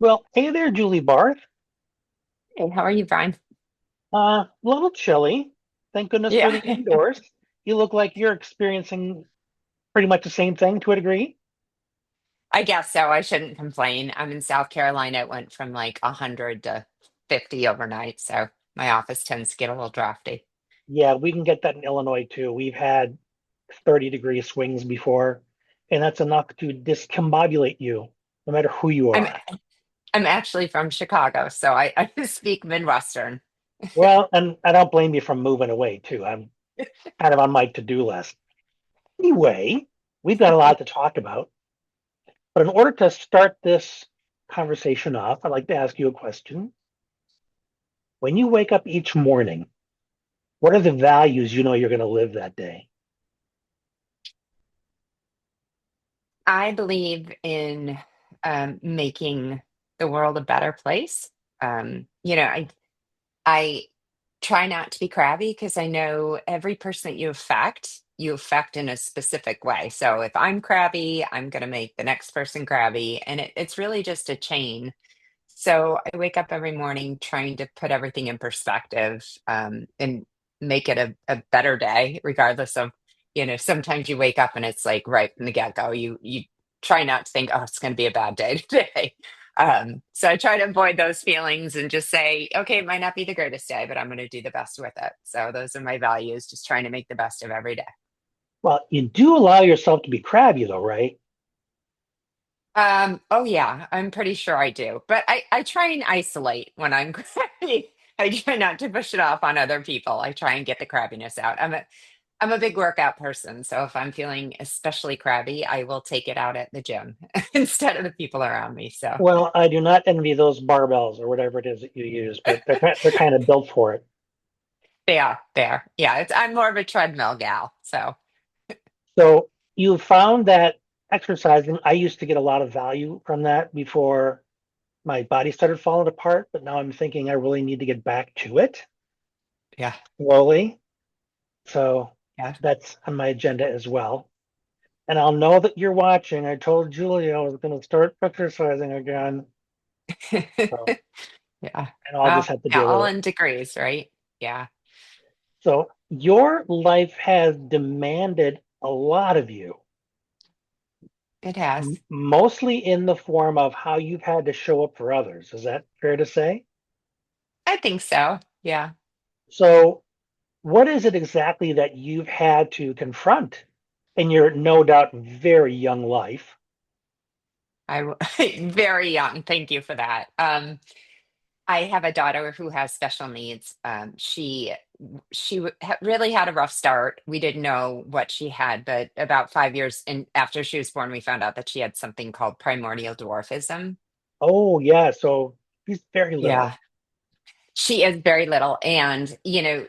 Well, hey there, Julie Barth. Hey, how are you, Brian? A little chilly. Thank goodness for Yeah, the indoors. You look like you're experiencing pretty much the same thing to a degree. I guess so. I shouldn't complain. I'm in South Carolina. It went from like 100 to 50 overnight, so my office tends to get a little drafty. Yeah, we can get that in Illinois too. We've had 30-degree swings before, and that's enough to discombobulate you, no matter who you I'm are. I'm actually from Chicago, so I speak Midwestern. Well, and I don't blame you for moving away too. I'm kind of on my to-do list. Anyway, we've got a lot to talk about, but in order to start this conversation off, I'd like to ask you a question. When you wake up each morning, what are the values you know you're going to live that day? I believe in making the world a better place. I try not to be crabby because I know every person that you affect in a specific way. So if I'm crabby, I'm going to make the next person crabby. And it's really just a chain. So I wake up every morning trying to put everything in perspective, and make it a better day, regardless of, sometimes you wake up and it's like right from the get-go, you try not to think, oh, it's going to be a bad day today. So I try to avoid those feelings and just say, okay, it might not be the greatest day, but I'm going to do the best with it. So those are my values, just trying to make the best of every day. Well, you do allow yourself to be crabby, though, right? Oh yeah, I'm pretty sure I do. But I try and isolate when I'm crabby. I try not to push it off on other people. I try and get the crabbiness out. I'm a big workout person, so if I'm feeling especially crabby, I will take it out at the gym instead of the people around me. So Well, I do not envy those barbells or whatever it is that you use, but they're kind of built for it. they are there. Yeah, I'm more of a treadmill gal. So So you found that exercising, I used to get a lot of value from that before my body started falling apart, but now I'm thinking I really need to get back to it yeah, slowly. So yeah. that's on my agenda as well. And I'll know that you're watching. I told Julia I was going to start exercising again. So, Yeah. and I'll just Well, have to yeah, deal with all it. in degrees, right? Yeah, So your life has demanded a lot of you, it has. mostly in the form of how you've had to show up for others. Is that fair to say? I think so. Yeah. So what is it exactly that you've had to confront in your no doubt very young life? Very young. Thank you for that. I have a daughter who has special needs. Really had a rough start. We didn't know what she had, but about 5 years after she was born, we found out that she had something called primordial dwarfism. Oh, yeah. So he's very little. Yeah. She is very little. And,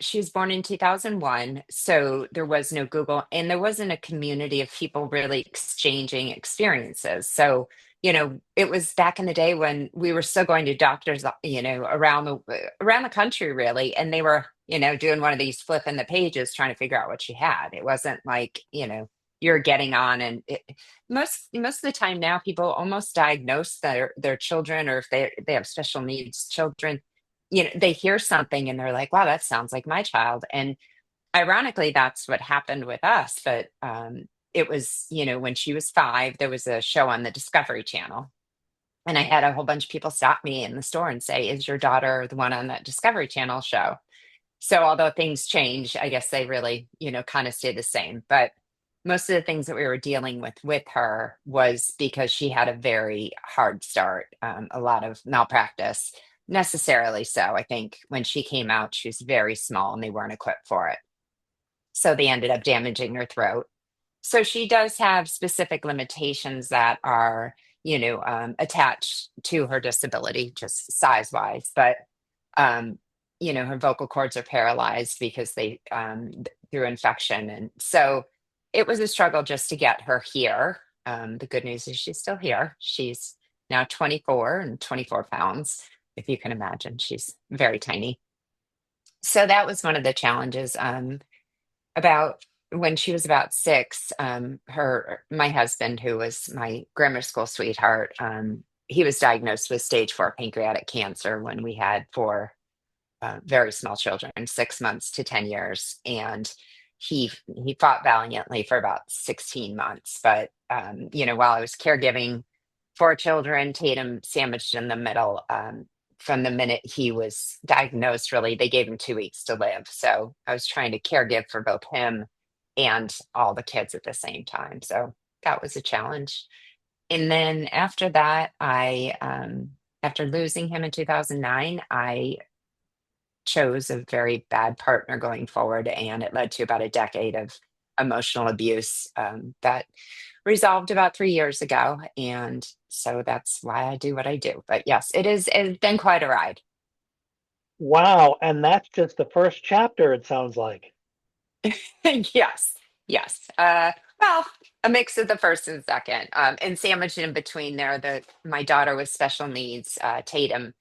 she was born in 2001. So there was no Google and there wasn't a community of people really exchanging experiences. So, it was back in the day when we were still going to doctors, around the country, really. And they were, doing one of these flipping the pages trying to figure out what she had. It wasn't like, you're getting on most of the time now people almost diagnose their children, or if they have special needs children, they hear something and they're like, wow, that sounds like my child. And ironically, that's what happened with us. But it was, when she was 5, there was a show on the Discovery Channel. And I had a whole bunch of people stop me in the store and say, is your daughter the one on that Discovery Channel show? So although things change, I guess they really, kind of stay the same. But most of the things that we were dealing with her was because she had a very hard start, a lot of malpractice, necessarily so. I think when she came out, she was very small and they weren't equipped for it. So they ended up damaging her throat. So she does have specific limitations that are, attached to her disability, just size wise. But um, her vocal cords are paralyzed because through infection. And so it was a struggle just to get her here. The good news is she's still here. She's now 24 and 24 pounds, if you can imagine. She's very tiny. So that was one of the challenges. About when she was about 6, my husband, who was my grammar school sweetheart, he was diagnosed with stage 4 pancreatic cancer when we had four very small children, 6 months to 10 years. And he fought valiantly for about 16 months. But, while I was caregiving for children, Tatum sandwiched in the middle. From the minute he was diagnosed, really, they gave him 2 weeks to live. So I was trying to caregive for both him and all the kids at the same time. So that was a challenge. And then after that, after losing him in 2009, I chose a very bad partner going forward, and it led to about a decade of emotional abuse that resolved about 3 years ago. And so that's why I do what I do. But yes, it's been quite a ride. Wow, and that's just the first chapter, it sounds like. Yes, yes. Well, a mix of the first and second, and sandwiched in between there. The My daughter with special needs, Tatum,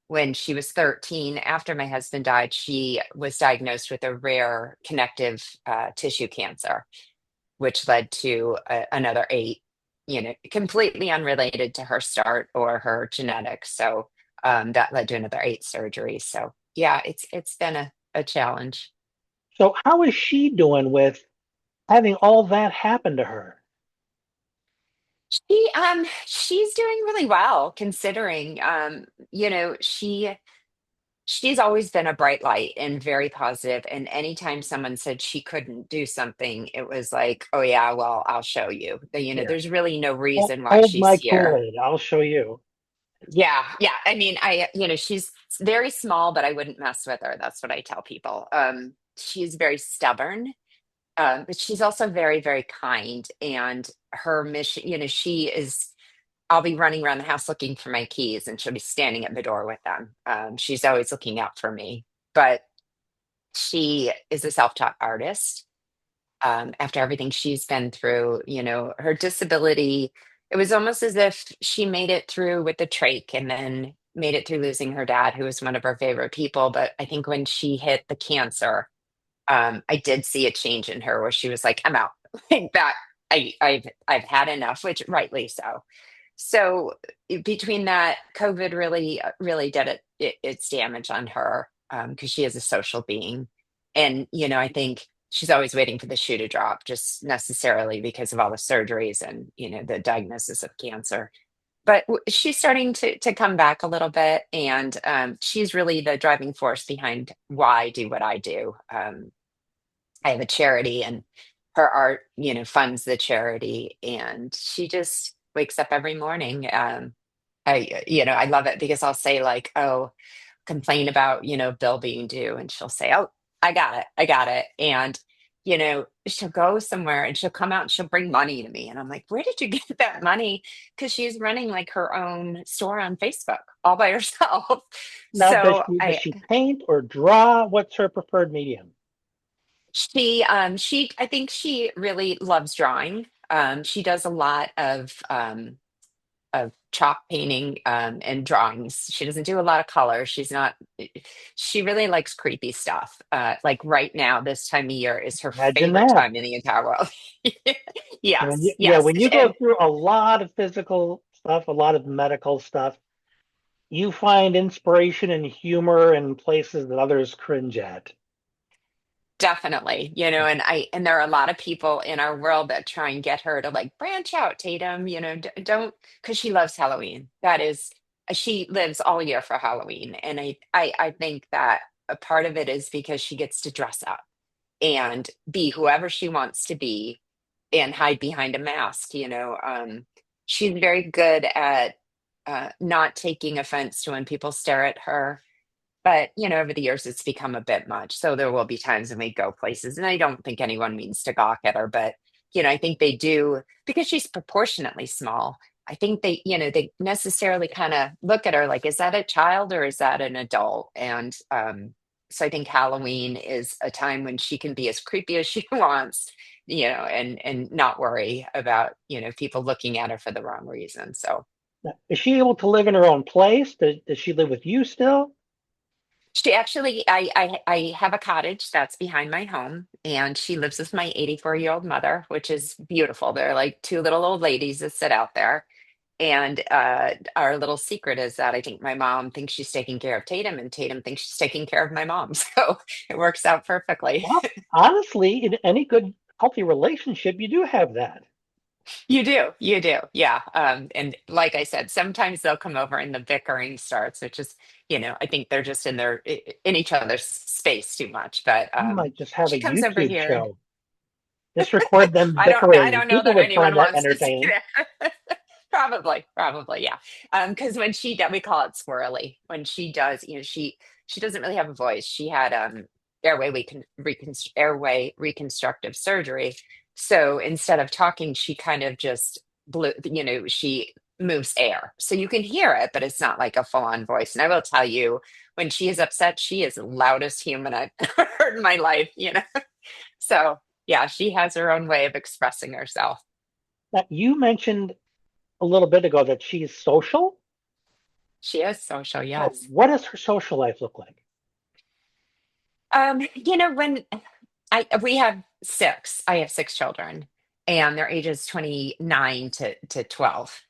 when she was 13, after my husband died, she was diagnosed with a rare connective tissue cancer, which led to another eight, completely unrelated to her start or her genetics. So that led to another eight surgeries. So yeah, it's been a challenge. So how is she doing with having all that happen to her? She's doing really well considering she's always been a bright light and very positive, and anytime someone said she couldn't do something, it was like, oh yeah, well, I'll show you. Here, There's really no hold, reason why hold she's my here. Kool-Aid. I'll show you. Yeah, yeah. I mean, she's very small, but I wouldn't mess with her. That's what I tell people. She's very stubborn, but she's also very, very kind. And her mission, she is. I'll be running around the house looking for my keys, and she'll be standing at the door with them. She's always looking out for me. But she is a self-taught artist. After everything she's been through, her disability, it was almost as if she made it through with the trach and then made it through losing her dad, who was one of her favorite people. But I think when she hit the cancer, I did see a change in her where she was like, I'm out. Like that, I've had enough, which rightly so. So between that, COVID really did its damage on her, because she is a social being, and I think she's always waiting for the shoe to drop, just necessarily because of all the surgeries and the diagnosis of cancer. But she's starting to come back a little bit, and she's really the driving force behind why I do what I do. I have a charity, and her art, funds the charity, and she just wakes up every morning. I love it because I'll say like, oh, complain about, bill being due, and she'll say, oh, I got it. And, she'll go somewhere and she'll come out and she'll bring money to me. And I'm like, where did you get that money? Because she's running like her own store on Facebook all by herself. Now, does So she paint or draw? What's her preferred medium? I think she really loves drawing. She does a lot of chalk painting, and drawings. She doesn't do a lot of color. She really likes creepy stuff. Like right now, this time of year is her Imagine favorite that. time in the entire world. When Yes, you, yeah, yes. when you go through a lot of physical stuff, a lot of medical stuff, you find inspiration and humor in places that others cringe at. Definitely, and there are a lot of people in our world that try and get her to like branch out, Tatum, don't, because she loves Halloween. That is, she lives all year for Halloween. And I think that a part of it is because she gets to dress up and be whoever she wants to be and hide behind a mask. She's very good at not taking offense to when people stare at her, but, over the years, it's become a bit much. So there will be times when we go places, and I don't think anyone means to gawk at her, but, I think they do because she's proportionately small. I think they necessarily kind of look at her like, is that a child or is that an adult? And so I think Halloween is a time when she can be as creepy as she wants, and not worry about, people looking at her for the wrong reason. So Now, is she able to live in her own place? Does she live with you still? she actually, I have a cottage that's behind my home, and she lives with my 84-year-old mother, which is beautiful. They're like two little old ladies that sit out there. And our little secret is that I think my mom thinks she's taking care of Tatum, and Tatum thinks she's taking care of my mom. So it works out perfectly. Well, honestly, in any good, healthy relationship, you do have that. You do, yeah. And like I said, sometimes they'll come over and the bickering starts, which is, I think they're just in each other's space too much. But You might just have a she comes over YouTube here. show. Just record them I bickering. don't know People that would find anyone that wants to see entertaining. that. Probably, yeah. Because when we call it squirrely. When she does, she doesn't really have a voice. She had airway reconstructive surgery. So instead of talking, she kind of just blew. She moves air, so you can hear it, but it's not like a full-on voice. And I will tell you, when she is upset, she is the loudest human I've ever heard in my life. So yeah, she has her own way of expressing herself. Now, you mentioned a little bit ago that she's social. She is social, So, yes. what does her social life look like? When we have six, I have six children, and their ages 29 to 12.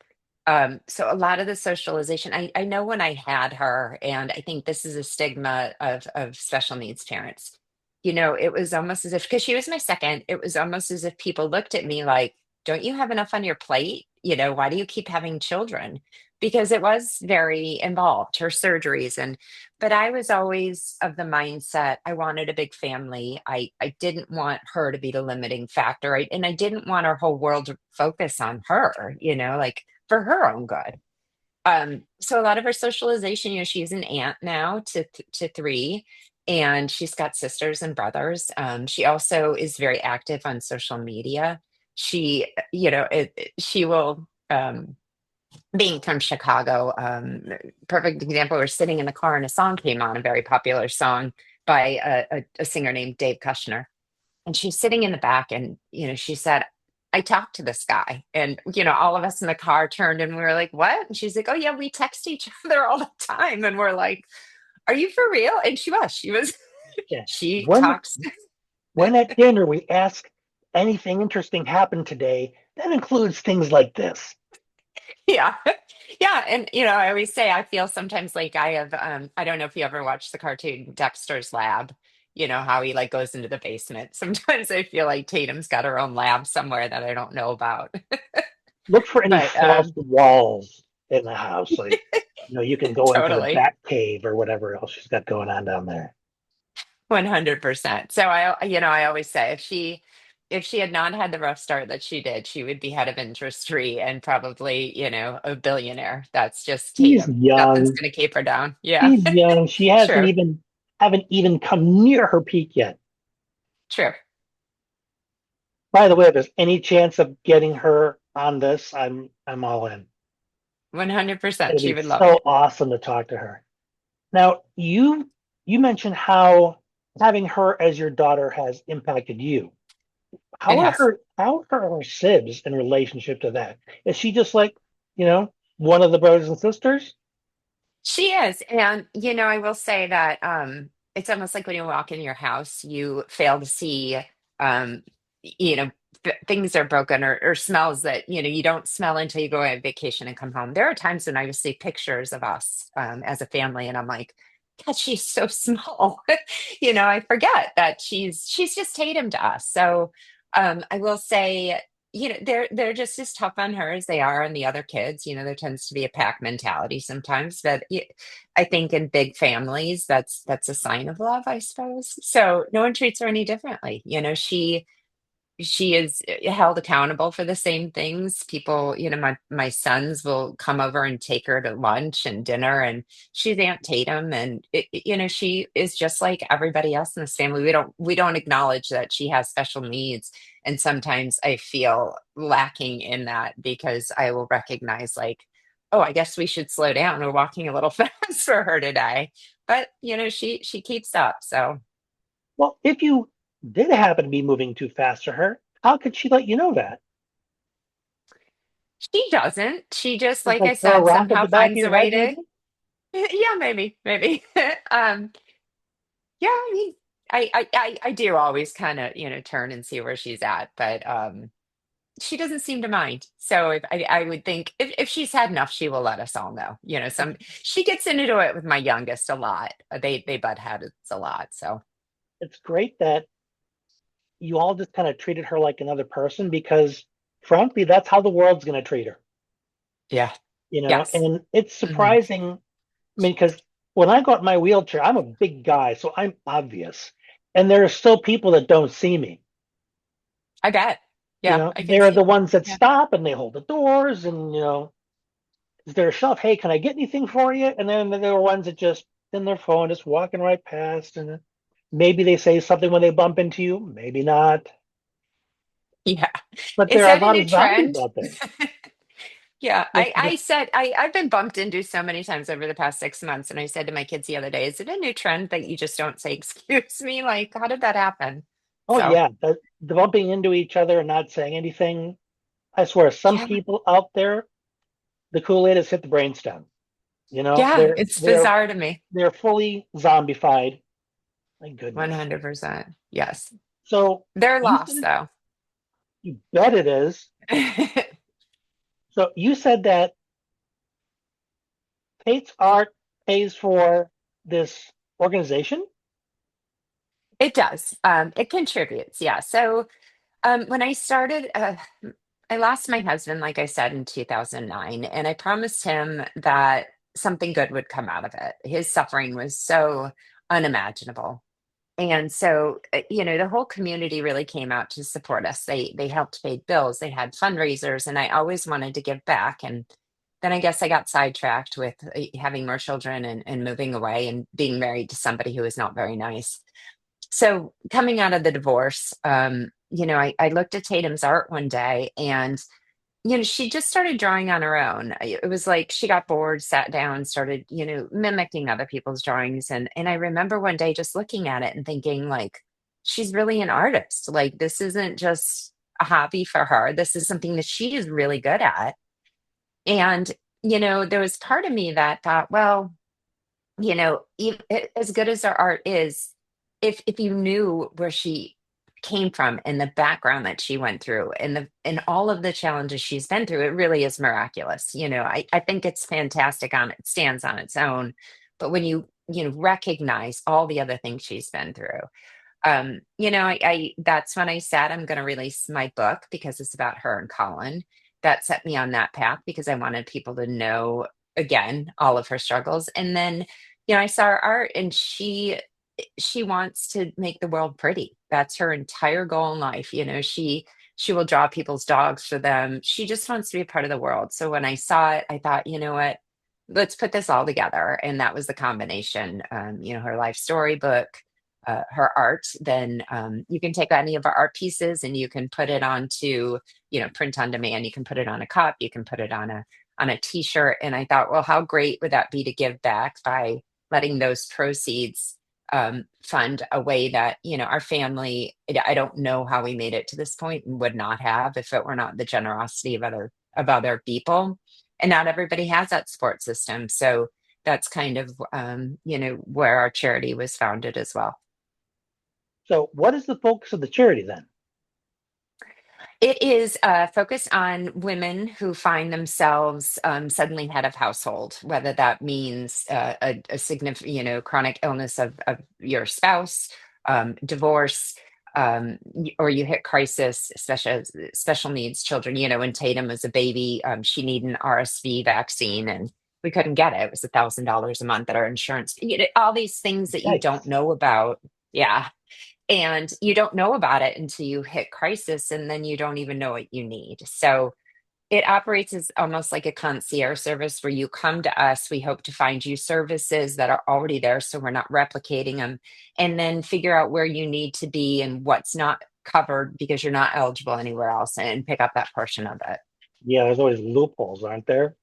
So a lot of the socialization, I know when I had her, and I think this is a stigma of special needs parents. It was almost as if, because she was my second, it was almost as if people looked at me like, don't you have enough on your plate? Why do you keep having children? Because it was very involved, her surgeries. But I was always of the mindset I wanted a big family. I didn't want her to be the limiting factor. And I didn't want our whole world to focus on her, like for her own good. So a lot of her socialization, she's an aunt now to three, and she's got sisters and brothers. She also is very active on social media. She will. Being from Chicago, perfect example. We're sitting in the car and a song came on, a very popular song by a singer named Dave Kushner. And she's sitting in the back and, she said, I talked to this guy. And, all of us in the car turned and we were like, what? And she's like, oh, yeah, we text each other all the time. And we're like, are you for real? And she was, Yeah. she When talks. when at dinner we ask anything interesting happened today, that includes things like this. Yeah. Yeah. And, I always say I feel sometimes like I have, I don't know if you ever watched the cartoon Dexter's Lab, how he like goes into the basement. Sometimes I feel like Tatum's got her own lab somewhere that I don't know about. Look for any But false walls in the house. Like, you can go into the totally back cave or whatever else she's got going on down there. 100%. So I always say if she had not had the rough start that she did, she would be head of industry and probably, a billionaire. That's just She's Tatum. Nothing's young. going to keep her down. Yeah. She's young. She hasn't True. even haven't even come near her peak yet. True. By the way, if there's any chance of getting her on this, I'm all in. 100%. It'll She be would love it. so awesome to talk to her. Now, you mentioned how having her as your daughter has impacted you. It has. How are her sibs in relationship to that? Is she just like, one of the brothers and sisters? She is. And, I will say that it's almost like when you walk in your house, you fail to see, um, you know, things are broken or smells that, you don't smell until you go on vacation and come home. There are times when I will see pictures of us as a family and I'm like, God, she's so small. I forget that she's just Tatum to us. So I will say they're just as tough on her as they are on the other kids. There tends to be a pack mentality sometimes, but I think in big families, that's a sign of love, I suppose. So no one treats her any differently. She is held accountable for the same things. People, my sons will come over and take her to lunch and dinner, and she's Aunt Tatum, and she is just like everybody else in this family. We don't acknowledge that she has special needs, and sometimes I feel lacking in that because I will recognize like, oh, I guess we should slow down. We're walking a little fast for her today, but she keeps up. So Well, if you did happen to be moving too fast for her, how could she let you know that? she doesn't. She just, Just like like I throw a said, rock at somehow the back of finds a your way head, to. maybe? Yeah, maybe. um yeah, I mean, I do always kind of turn and see where she's at, but she doesn't seem to mind. So I would think if she's had enough, she will let us all know. It's, She gets into it with my youngest a lot. They butt heads a lot. So it's great that you all just kind of treated her like another person because frankly, that's how the world's going to treat her, yeah, yes, and it's hmm surprising. I mean, because when I got in my wheelchair, I'm a big guy, so I'm obvious. And there are still people that don't see me. I bet. Yeah, I can They're see the that. ones that Yeah, stop and they hold the doors and, is there a shelf? Hey, can I get anything for you? And then there are ones that just in their phone, just walking right past. And maybe they say something when they bump into you, maybe not. yeah. But Is there are a that a lot new of zombies trend? out there. Yeah, The, the, I said I've been bumped into so many times over the past 6 months, and I said to my kids the other day, "Is it a new trend that you just don't say excuse me? Like, how did that happen?" oh, So yeah, the bumping into each other and not saying anything. I swear, some yeah, people out there, the Kool-Aid has hit the brainstem. yeah, They're it's they're bizarre to me. they're fully zombified. My goodness. 100%. Yes, So they're you said lost though. you bet it is. So you said that Tate's Art pays for this organization. It does. It contributes. Yeah. So when I started, I lost my husband, like I said, in 2009, and I promised him that something good would come out of it. His suffering was so unimaginable. And so, the whole community really came out to support us. They helped pay bills, they had fundraisers, and I always wanted to give back. And then I guess I got sidetracked with having more children and moving away and being married to somebody who was not very nice. So coming out of the divorce, I looked at Tatum's art one day and she just started drawing on her own. It was like she got bored, sat down, started, mimicking other people's drawings. And I remember one day just looking at it and thinking, like, she's really an artist. Like, this isn't just a hobby for her. This is something that she is really good at. And, there was part of me that thought, well, as good as her art is, if you knew where she came from and the background that she went through and all of the challenges she's been through, it really is miraculous. I think it's fantastic it stands on its own. But when you recognize all the other things she's been through, I that's when I said I'm going to release my book because it's about her and Colin. That set me on that path because I wanted people to know again all of her struggles. And then, I saw her art and she wants to make the world pretty. That's her entire goal in life. She will draw people's dogs for them. She just wants to be a part of the world. So when I saw it, I thought, you know what? Let's put this all together. And that was the combination. Her life story book, her art. Then you can take any of our art pieces and you can put it onto, print on demand. You can put it on a cup. You can put it on a t-shirt. And I thought, well, how great would that be to give back by letting those proceeds fund a way that our family. I don't know how we made it to this point and would not have if it were not the generosity of other people, and not everybody has that support system. So that's kind of where our charity was founded as well. So what is the focus of the charity then? It is focused on women who find themselves suddenly head of household, whether that means a significant, chronic illness of your spouse, divorce, or you hit crisis, special needs children. When Tatum was a baby, she needed an RSV vaccine, and we couldn't get it. It was $1,000 a month that our insurance. All these things that you don't Yikes. know about. Yeah, and you don't know about it until you hit crisis and then you don't even know what you need. So it operates as almost like a concierge service where you come to us, we hope to find you services that are already there so we're not replicating them, and then figure out where you need to be and what's not covered because you're not eligible anywhere else and pick up that portion of it. Yeah, there's always loopholes, aren't there?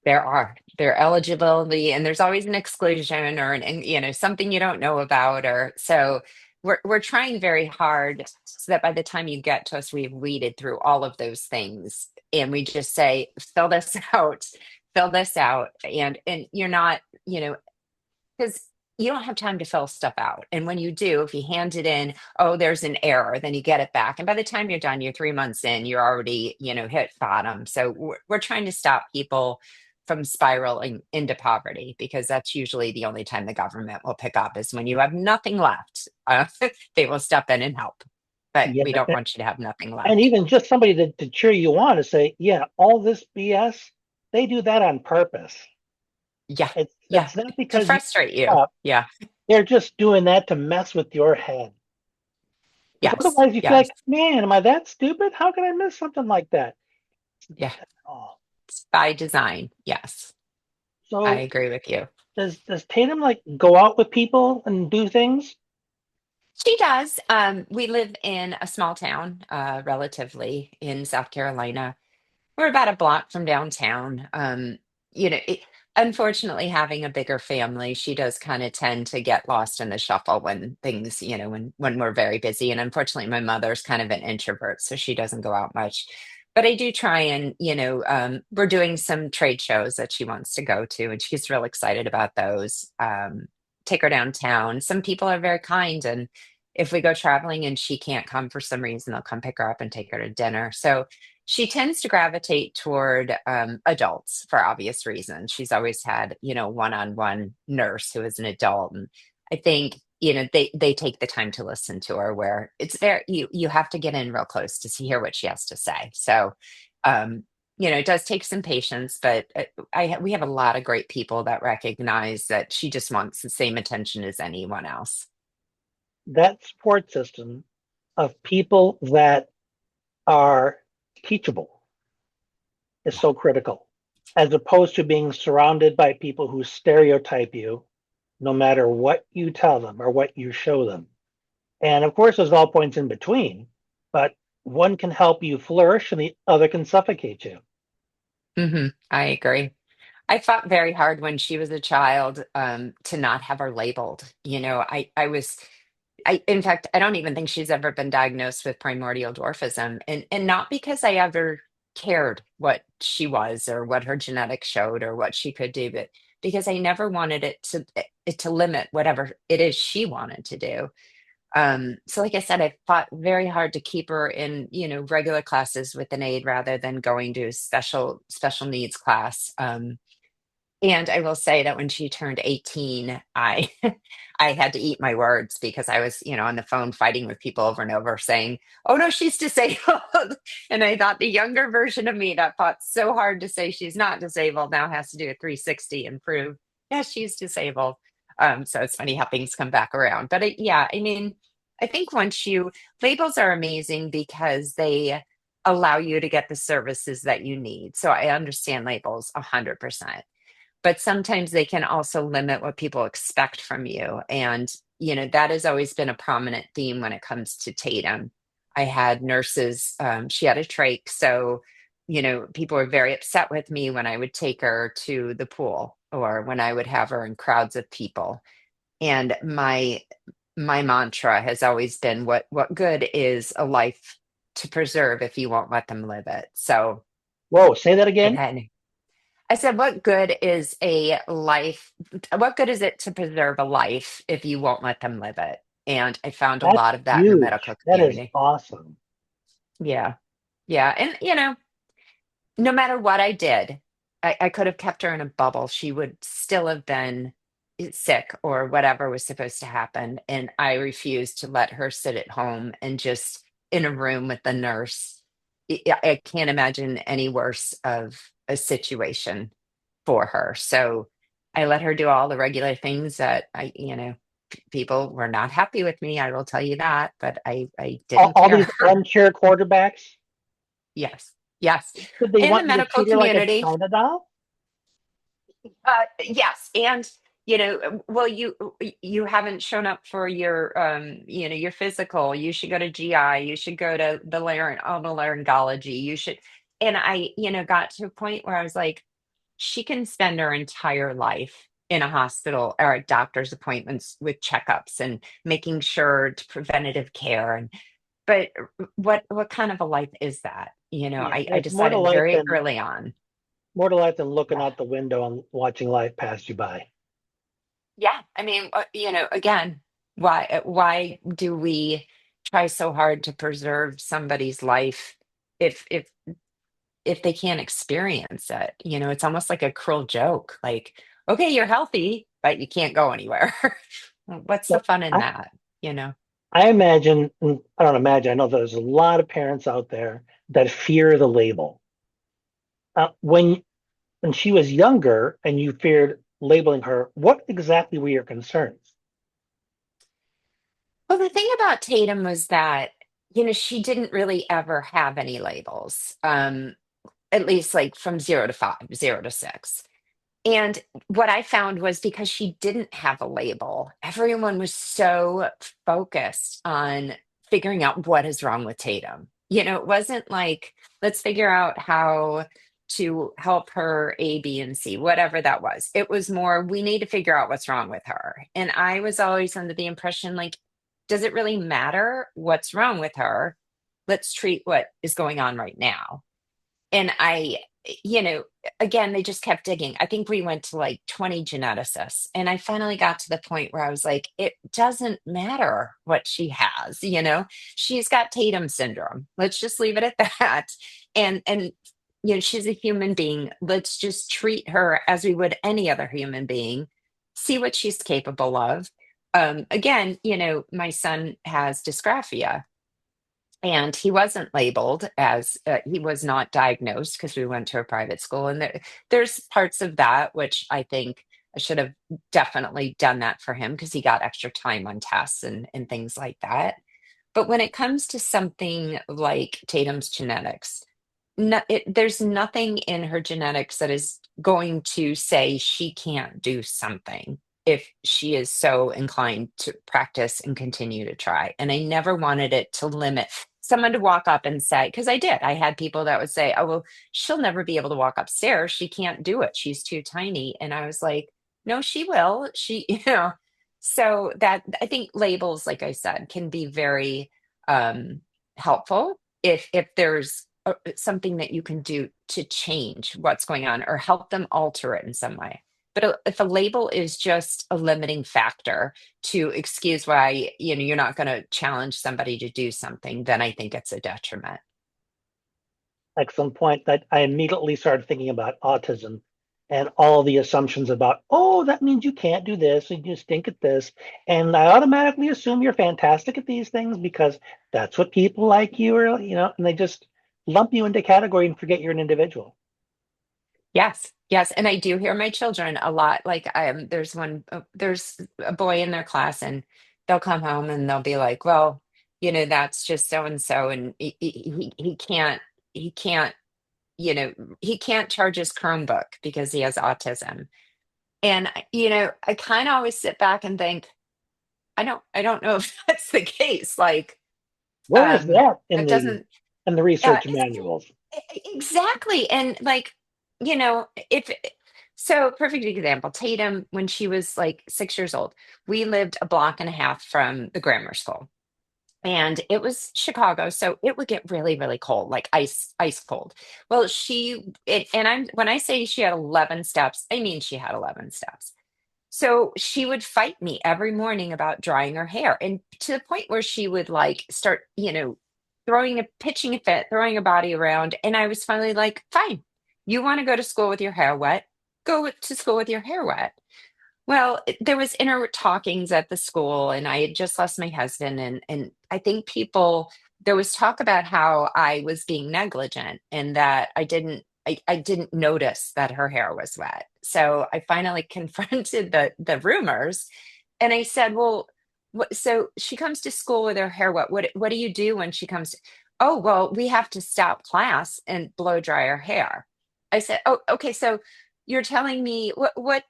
There eligibility, and there's always an exclusion or something you don't know about, or so we're trying very hard so that by the time you get to us, we've weeded through all of those things, and we just say, fill this out, fill this out, and you're not, because you don't have time to fill stuff out. And when you do, if you hand it in, oh, there's an error, then you get it back. And by the time you're done, you're 3 months in, you're already, hit bottom. So we're trying to stop people from spiraling into poverty because that's usually the only time the government will pick up is when you have nothing left. They will step in and help. But Yeah, we don't want you to have nothing and left. even just somebody to cheer you on to say, yeah, all this BS, they do that on purpose. Yeah. Yeah. It's not To because you frustrate you. up. Yeah. They're just doing that to mess with your head. Because Yes. otherwise you feel Yes. like, man, am I that stupid? How can I miss something like that? Yeah. Oh, It's by design. Yes. I so agree with you. does Tatum like go out with people and do things? She does. We live in a small town, relatively in South Carolina. We're about a block from downtown. You know, it, Unfortunately, having a bigger family, she does kind of tend to get lost in the shuffle when things, when we're very busy. And unfortunately, my mother's kind of an introvert, so she doesn't go out much. But I do try and, we're doing some trade shows that she wants to go to, and she's real excited about those. Take her downtown. Some people are very kind, and if we go traveling and she can't come for some reason, they'll come pick her up and take her to dinner. So she tends to gravitate toward adults for obvious reasons. She's always had, one-on-one nurse who is an adult, and I think they take the time to listen to her. Where it's there, you have to get in real close to hear what she has to say. So, um, it does take some patience, but we have a lot of great people that recognize that she just wants the same attention as anyone else. That support system of people that are teachable is so critical, as opposed to being surrounded by people who stereotype you no matter what you tell them or what you show them. And of course, there's all points in between, but one can help you flourish and the other can suffocate you. I agree. I fought very hard when she was a child to not have her labeled. In fact, I don't even think she's ever been diagnosed with primordial dwarfism. And not because I ever cared what she was or what her genetics showed or what she could do, but because I never wanted it to limit whatever it is she wanted to do. So like I said, I fought very hard to keep her in, regular classes with an aide rather than going to a special needs class. And I will say that when she turned 18, I I had to eat my words because I was, on the phone fighting with people over and over saying, "Oh no, she's disabled." And I thought the younger version of me that fought so hard to say she's not disabled now has to do a 360 and prove, yeah, she's disabled. So it's funny how things come back around. But yeah, I mean, I think once you labels are amazing because they allow you to get the services that you need. So I understand labels 100%, but sometimes they can also limit what people expect from you. And, that has always been a prominent theme when it comes to Tatum. I had nurses, she had a trach. So, people were very upset with me when I would take her to the pool or when I would have her in crowds of people. And my mantra has always been what good is a life to preserve if you won't let them live it. So Whoa, say that I've again. had I said, what good is it to preserve a life if you won't let them live it? And I found a That's lot of that in the medical huge. That is community. awesome. Yeah. Yeah. And, no matter what I did, I could have kept her in a bubble. She would still have been sick or whatever was supposed to happen. And I refused to let her sit at home and just in a room with the nurse. I can't imagine any worse of a situation for her. So I let her do all the regular things that people were not happy with me. I will tell you that, but I didn't All care. these armchair quarterbacks, Yes. Yes. did they In the want you to medical treat her like a community, China doll? yes. And, well, you haven't shown up for your physical. You should go to GI. You should go to the otolaryngology. You should. And I, got to a point where I was like, she can spend her entire life in a hospital or at doctor's appointments with checkups and making sure to preventative care. But what kind of a life is that? Yeah, I there's decided very early on. more to life than looking Yeah. out the window and watching life pass you by. Yeah, I mean, again, why do we try so hard to preserve somebody's life if if they can't experience it? It's almost like a cruel joke. Like, okay, you're healthy, but you can't go anywhere. What's the But fun in I, that? You know? I imagine, I don't imagine, I know there's a lot of parents out there that fear the label. When she was younger and you feared labeling her, what exactly were your concerns? Well, the thing about Tatum was that, she didn't really ever have any labels. At least like from 0 to 5, 0 to 6. And what I found was because she didn't have a label, everyone was so focused on figuring out what is wrong with Tatum. It wasn't like, let's figure out how to help her A, B, and C, whatever that was. It was more, we need to figure out what's wrong with her. And I was always under the impression, like, does it really matter what's wrong with her? Let's treat what is going on right now. And you know, again, they just kept digging. I think we went to like 20 geneticists. And I finally got to the point where I was like, it doesn't matter what she has, she's got Tatum syndrome. Let's just leave it at that. And she's a human being. Let's just treat her as we would any other human being, see what she's capable of. Again, my son has dysgraphia, and he wasn't labeled as he was not diagnosed because we went to a private school, and there's parts of that which I think I should have definitely done that for him because he got extra time on tests and things like that. But when it comes to something like Tatum's genetics, no, there's nothing in her genetics that is going to say she can't do something if she is so inclined to practice and continue to try. And I never wanted it to limit someone to walk up and say, because I did. I had people that would say, oh, well, she'll never be able to walk upstairs. She can't do it. She's too tiny. And I was like, no, she will. So that I think labels, like I said, can be very um, helpful if there's something that you can do to change what's going on or help them alter it in some way. But if a label is just a limiting factor to excuse why you're not going to challenge somebody to do something, then I think it's a detriment. Excellent point. That I immediately started thinking about autism and all the assumptions about, oh, that means you can't do this and you stink at this. And I automatically assume you're fantastic at these things because that's what people like you are, and they just lump you into category and forget you're an individual. Yes, yes, and I do hear my children a lot. Like, there's a boy in their class, and they'll come home and they'll be like, "Well, that's just so and so, and he can't, you know, he can't charge his Chromebook because he has autism." And I kind of always sit back and think, I don't know if that's the case. Like, Where is that that in the doesn't. research It's manuals? exactly. And like, if so, perfect example, Tatum, when she was like 6 years old, we lived a block and a half from the grammar school. And it was Chicago, so it would get really, really cold, like ice cold. Well, and when I say she had 11 steps, I mean she had 11 steps. So she would fight me every morning about drying her hair, and to the point where she would like start, pitching a fit, throwing her body around. And I was finally like, fine, you want to go to school with your hair wet? Go to school with your hair wet. Well, there was inner talkings at the school, and I had just lost my husband, and I think there was talk about how I was being negligent and that I didn't notice that her hair was wet. So I finally confronted the rumors, and I said, "Well, so she comes to school with her hair wet. What do you do when she comes to?" Oh, well, we have to stop class and blow dry her hair. I said, "Oh, okay, so." You're telling me what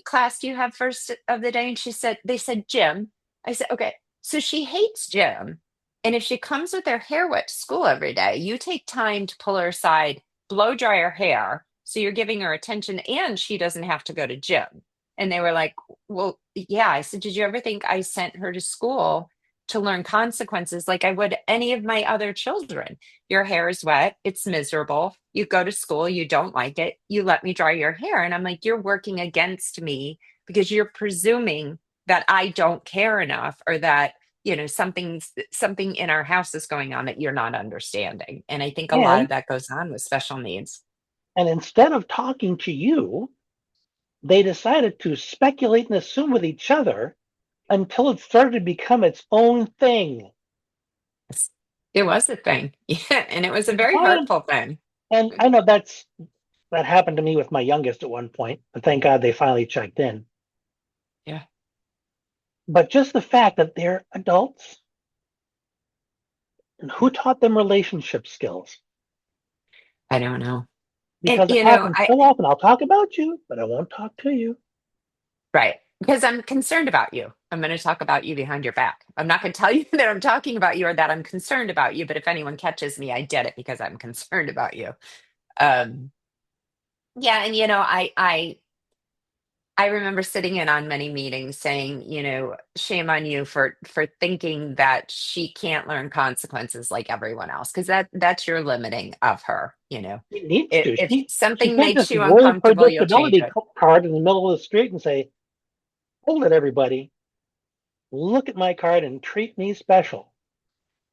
class do you have first of the day? And they said gym. I said, okay. So she hates gym. And if she comes with her hair wet to school every day, you take time to pull her aside, blow dry her hair. So you're giving her attention and she doesn't have to go to gym. And they were like, well, yeah. I said, did you ever think I sent her to school to learn consequences like I would any of my other children. Your hair is wet, it's miserable. You go to school, you don't like it, you let me dry your hair. And I'm like, you're working against me because you're presuming that I don't care enough or that, something in our house is going on that you're not understanding. And I think a lot of And that goes on with special needs. instead of talking to you, they decided to speculate and assume with each other until it started to become its own thing. It was a thing. Yeah, and it was a very Why? hurtful thing. And I know that happened to me with my youngest at one point, but thank God they finally checked in. Yeah, But just the fact that they're adults and who taught them relationship skills? I don't know. And Because it happens I so often. I'll talk about you, but I won't talk to you. right, because I'm concerned about you. I'm going to talk about you behind your back. I'm not going to tell you that I'm talking about you or that I'm concerned about you, but if anyone catches me, I did it because I'm concerned about you. Um yeah, and I remember sitting in on many meetings saying, shame on you for thinking that she can't learn consequences like everyone else, because that's your limiting of her. She needs If, to. if She something can't makes just you wave her uncomfortable, you'll change disability it. card in the middle of the street and say, "Hold it, everybody! Look at my card and treat me special."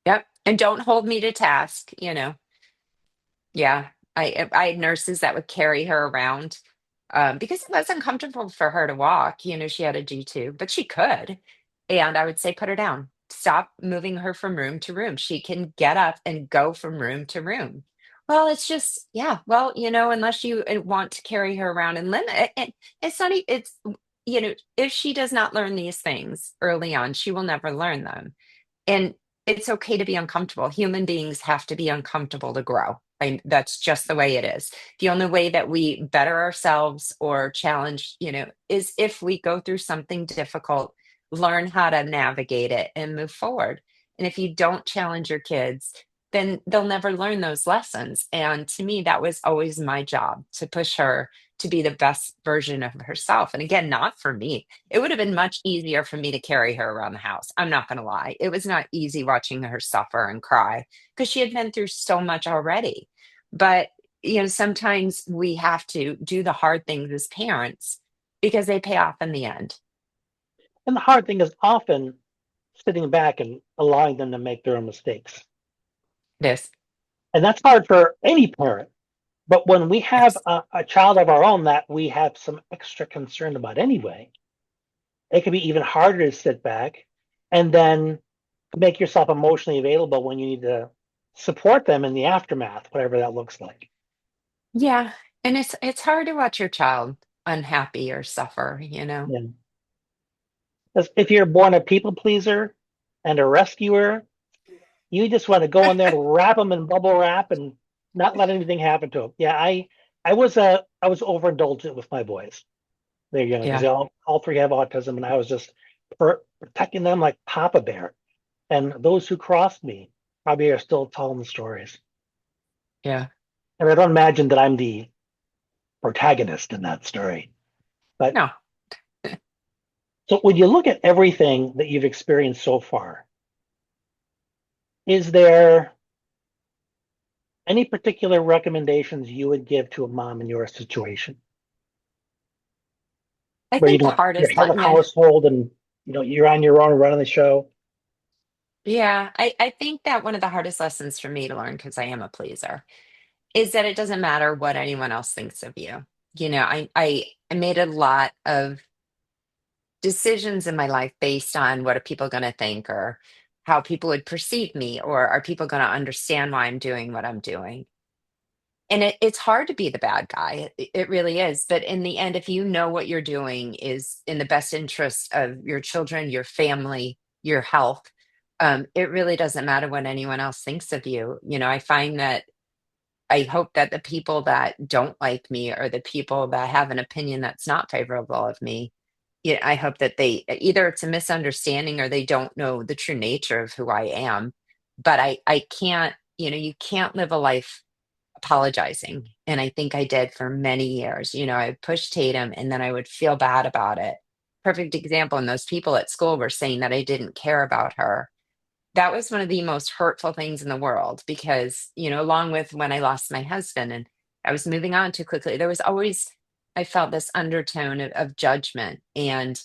Yep. And don't hold me to task. Yeah, I had nurses that would carry her around because it was uncomfortable for her to walk. She had a G2, but she could. And I would say, put her down. Stop moving her from room to room. She can get up and go from room to room. Well, it's just, yeah. Well, unless you want to carry her around and limit it, it's not. If she does not learn these things early on, she will never learn them. And it's okay to be uncomfortable. Human beings have to be uncomfortable to grow. That's just the way it is. The only way that we better ourselves or challenge, is if we go through something difficult, learn how to navigate it and move forward. And if you don't challenge your kids, then they'll never learn those lessons. And to me, that was always my job, to push her to be the best version of herself. And again, not for me. It would have been much easier for me to carry her around the house. I'm not going to lie. It was not easy watching her suffer and cry because she had been through so much already. But, sometimes we have to do the hard things as parents because they pay off in the end. And the hard thing is often sitting back and allowing them to make their own mistakes. This, And that's hard for any parent. But when we have yes. a child of our own that we have some extra concern about anyway, it can be even harder to sit back and then make yourself emotionally available when you need to support them in the aftermath, whatever that looks like. Yeah. And it's hard to watch your child unhappy or suffer. Yeah. If you're born a people pleaser and a rescuer, you just want to go in there and wrap them in bubble wrap and not let anything happen to them. Yeah, I was overindulgent with my boys. They're young because Yeah. all three have autism, and I was just protecting them like Papa Bear. And those who crossed me probably are still telling the stories. Yeah. And I don't imagine that I'm the protagonist in that story. But No. so when you look at everything that you've experienced so far, is there any particular recommendations you would give to a mom in your situation I where you think the don't you're hardest, head of yeah. household and you're on your own running the show? Yeah, I think that one of the hardest lessons for me to learn, because I am a pleaser, is that it doesn't matter what anyone else thinks of you. I made a lot of decisions in my life based on what are people going to think, or how people would perceive me, or are people going to understand why I'm doing what I'm doing. And it's hard to be the bad guy. It really is. But in the end, if you know what you're doing is in the best interest of your children, your family, your health, it really doesn't matter what anyone else thinks of you. I find that I hope that the people that don't like me, or the people that have an opinion that's not favorable of me, I hope that they either it's a misunderstanding or they don't know the true nature of who I am. But I can't, you can't live a life apologizing. And I think I did for many years. I pushed Tatum and then I would feel bad about it. Perfect example. And those people at school were saying that I didn't care about her. that was one of the most hurtful things in the world because, along with when I lost my husband and I was moving on too quickly, there was always, I felt this undertone of judgment. And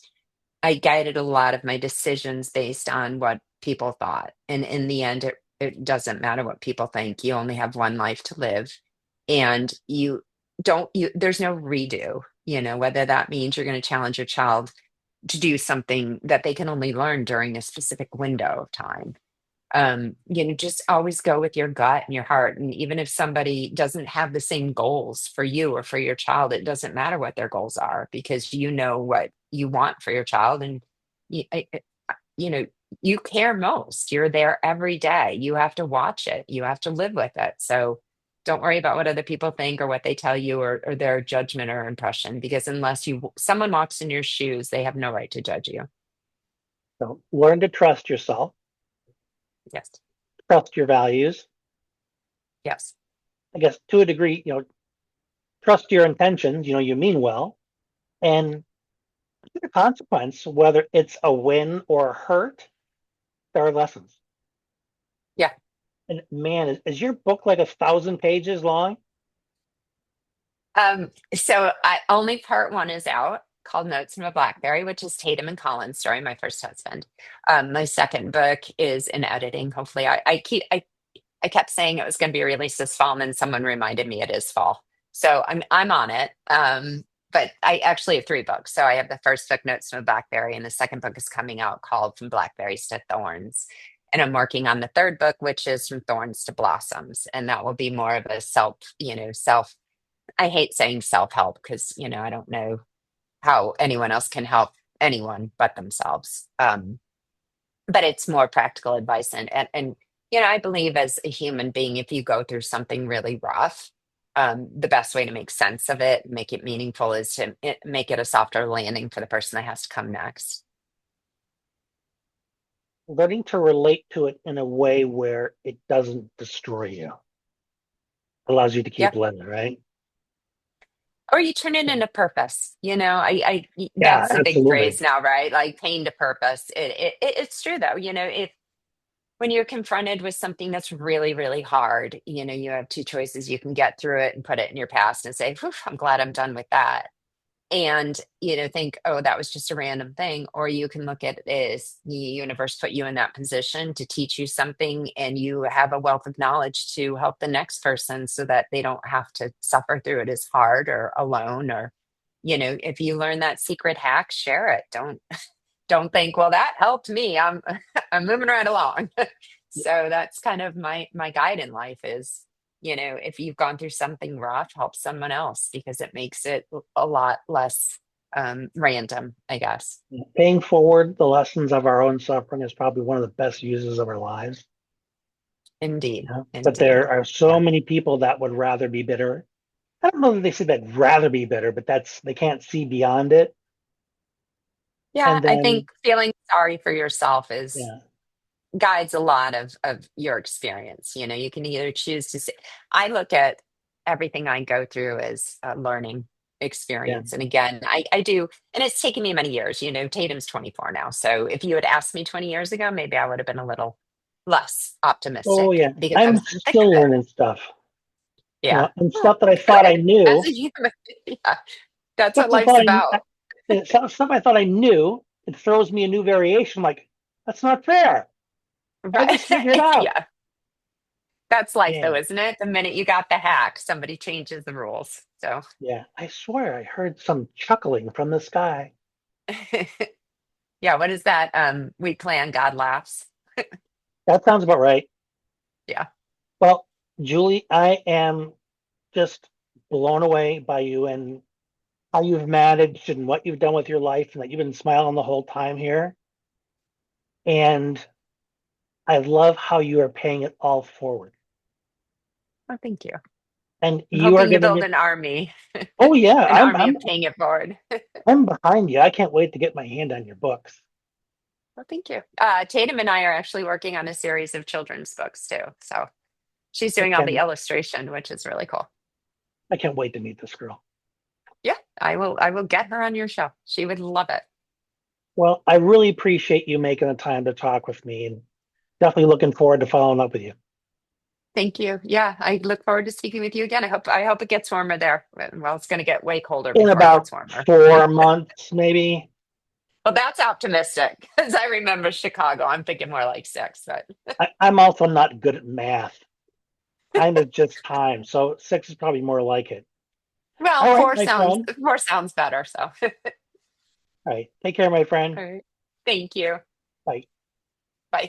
I guided a lot of my decisions based on what people thought. And in the end, it doesn't matter what people think. You only have one life to live. And there's no redo, whether that means you're going to challenge your child to do something that they can only learn during a specific window of time. Just always go with your gut and your heart. And even if somebody doesn't have the same goals for you or for your child, it doesn't matter what their goals are because you know what you want for your child. And, you, I- I- you know, you care most. You're there every day. You have to watch it, you have to live with it. So don't worry about what other people think or what they tell you or their judgment or impression, because unless someone walks in your shoes, they have no right to judge you. So learn to trust yourself, Yes. trust your values. Yes. I guess to a degree, trust your intentions, you mean well, and the consequence, whether it's a win or a hurt, there are lessons. Yeah. And man, is your book like 1,000 pages long? So only part one is out called Notes from a Blackberry, which is Tatum and Colin's story, my first husband. My second book is in editing. Hopefully I kept saying it was going to be released this fall, and then someone reminded me it is fall. So I'm on it. But I actually have three books. So I have the first book, Notes from a Blackberry, and the second book is coming out called From Blackberries to Thorns. And I'm working on the third book, which is From Thorns to Blossoms. And that will be more of a self. I hate saying self help because, I don't know how anyone else can help anyone but themselves. But it's more practical advice. And I believe as a human being, if you go through something really rough, the best way to make sense of it, make it meaningful, is to make it a softer landing for the person that has to come next. Learning to relate to it in a way where it doesn't destroy you allows you to Yeah. keep living, right? Or you turn it into purpose. Yeah, That's the big absolutely. phrase now, right? Like pain to purpose. It's true though. If when you're confronted with something that's really, really hard, you have two choices. You can get through it and put it in your past and say, "Whew, I'm glad I'm done with that." And, think, oh, that was just a random thing. Or you can look at it as the universe put you in that position to teach you something, and you have a wealth of knowledge to help the next person so that they don't have to suffer through it as hard or alone. Or, if you learn that secret hack, share it. Don't think, well, that helped me. I'm I'm moving right along. So that's kind of my guide in life is, if you've gone through something rough, help someone else because it makes it a lot less random, I guess. Paying forward the lessons of our own suffering is probably one of the best uses of our lives. Indeed. But Indeed. there are so Yeah. many people that would rather be bitter. I don't know that they say they'd rather be bitter, but they can't see beyond it. Yeah, And I think then, feeling sorry for yourself is yeah, guides a lot of your experience. You can either choose to see. I look at everything I go through as a learning yeah. experience. And again, I do, and it's taken me many years. Tatum's 24 now. So if you had asked me 20 years ago, maybe I would have been a little less Oh, optimistic yeah. because I I'm was in the thick still of it. learning stuff, Yeah. and Well, stuff that I thought I good. As knew, a human, yeah, that's stuff what I life's thought about. stuff I thought I knew. It throws me a new variation. Like, that's not fair. I Right. just figured out. Yeah. That's life though, Man, isn't it? The minute you got the hack, somebody changes the rules. So yeah. I swear I heard some chuckling from the sky. yeah, what is that? We plan, God laughs. That sounds about right. Yeah. Well, Julie, I am just blown away by you and how you've managed and what you've done with your life and that you've been smiling the whole time here. And I love how you are paying it all forward. Oh, thank you. And I'm you are hoping to going to build get, an army, oh yeah, an army of paying it forward. I'm behind you. I can't wait to get my hand on your books. Well, thank you. Tatum and I are actually working on a series of children's books too. So she's I doing all the can, illustration, which is really cool. I can't wait to meet this girl. Yeah, I will get her on your show. She would love it. Well, I really appreciate you making the time to talk with me. And definitely looking forward to following up with you Thank you. Yeah, I look forward to speaking with you again. I hope it gets warmer there. Well, it's going to get way colder in before it about gets warmer. 4 months, maybe. Well, that's optimistic because I remember Chicago. I'm thinking more like 6, but I'm also not good at math. Time is just time. So 6 is probably more like it. well, All right, four my sounds friend. four sounds better. So, All right. Take care, my friend. all right. Thank you. Bye.